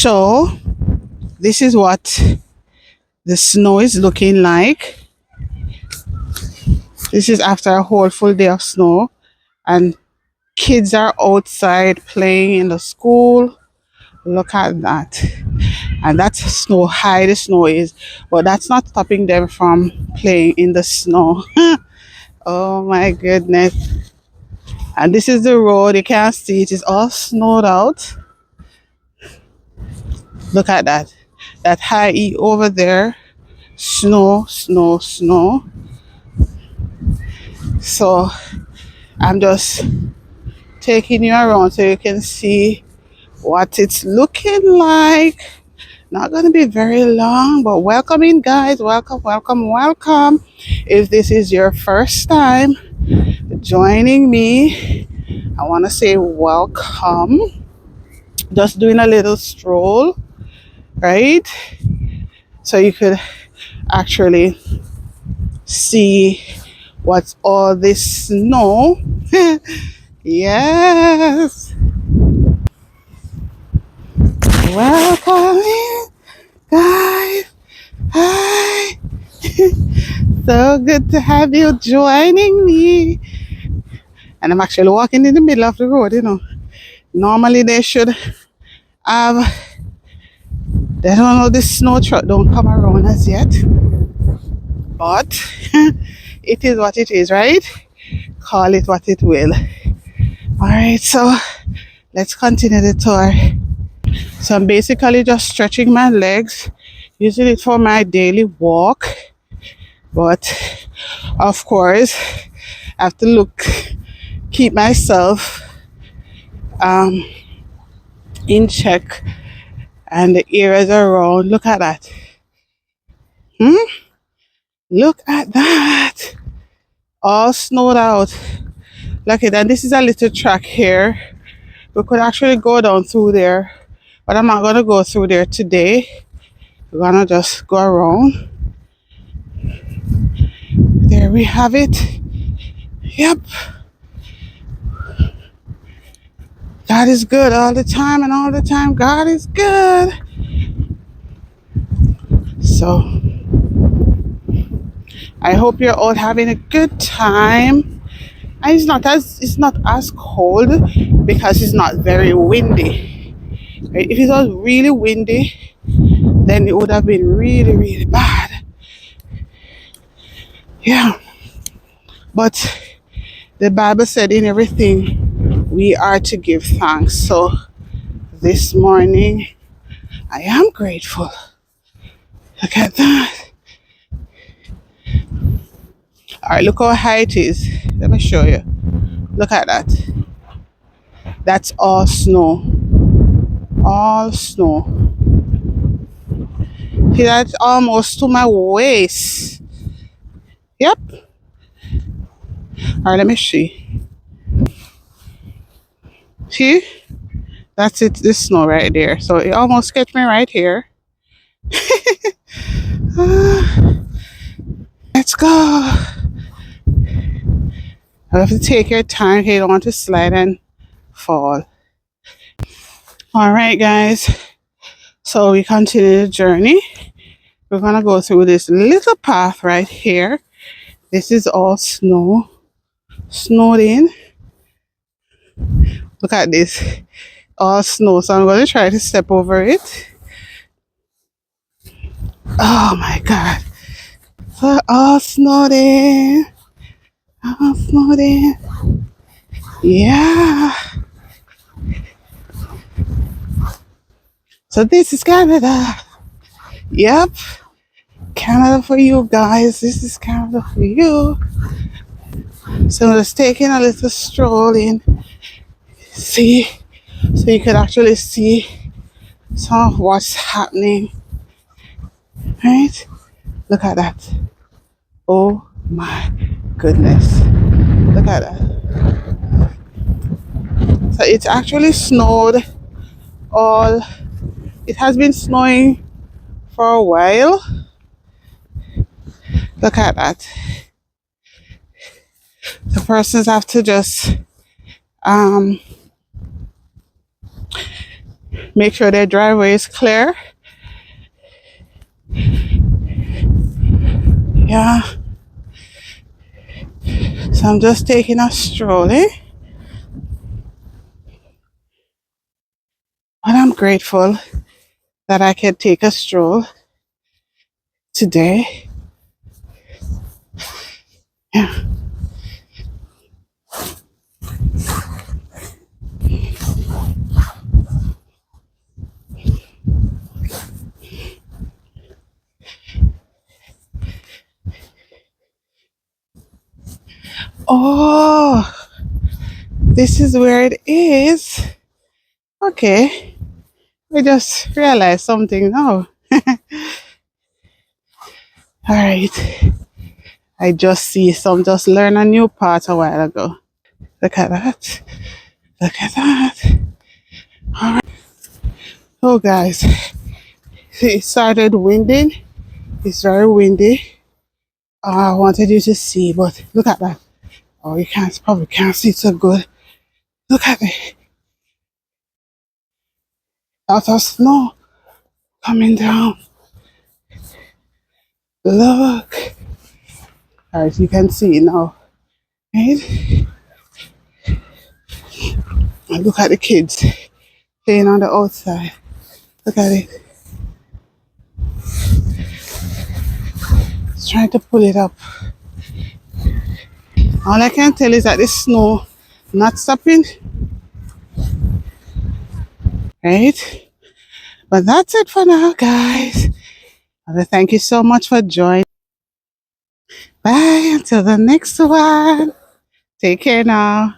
So this is what the snow is looking like. This is after a whole full day of snow, and kids are outside playing in the school. Look at that. And that's snow high the snow is, but that's not stopping them from playing in the snow. Oh my goodness. And this is the road. You can't see it is all snowed out. Look at that. That high E over there. Snow, snow, snow. So I'm just taking you around so you can see what it's looking like. Not going to be very long, but welcome in, guys. Welcome, welcome, welcome. If this is your first time joining me, I want to say welcome. Just doing a little stroll, right? So you could actually see what's all this snow. Yes. Welcome in, guys. Hi. So good to have you joining me. And I'm actually walking in the middle of the road, Normally they should have, they don't know, this snow truck don't come around as yet. But it is what it is, right? Call it what it will. Alright, so let's continue the tour. So I'm basically just stretching my legs, using it for my daily walk. But of course, I have to keep myself in check and the areas around. Look at that. Look at that. All snowed out. Look at that. This is a little track here. We could actually go down through there, but I'm not going to go through there today. We're going to just go around. There we have it. Yep. God is good all the time, and all the time God is good. So I hope you're all having a good time. And it's not as cold because it's not very windy. Right? If it was really windy, then it would have been really, really bad. Yeah. But the Bible said in everything we are to give thanks. So this morning I am grateful. Look at that. Alright, look how high it is. Let me show you. Look at that. That's all snow. All snow. See, that's almost to my waist. Yep. Alright, let me see. See? That's it, this snow right there. So it almost catch me right here. Let's go. You have to take your time here. You don't want to slide and fall. Alright, guys. So we continue the journey. We're going to go through this little path right here. This is all snow. Snowed in. Look at this. All snow. So I'm going to try to step over it. Oh my God. So all snowed in. All snowed in. Yeah. So this is Canada. Yep. Canada for you guys. This is Canada for you. So I'm just taking a little stroll in. See, so you could actually see some of what's happening. Right? Look at that. Oh my goodness. Look at that. So it's actually snowed all. It has been snowing for a while. Look at that. The persons have to just make sure their driveway is clear. Yeah. So I'm just taking a stroll, eh? But I'm grateful that I could take a stroll today. Yeah. Oh, this is where it is. Okay. I just realized something now. All right. I just see some, just learn a new part a while ago. Look at that. Look at that. All right. Oh, guys, it started winding. It's very windy. I wanted you to see, but look at that. Oh, you can't, probably can't see so good. Look at it. Lots of snow coming down. Look. All right, you can see it now. Right? And look at the kids playing on the outside. Look at it. It's trying to pull it up. All I can tell is that the snow not stopping. Right? But that's it for now, guys. Thank you so much for joining. Bye until the next one. Take care now.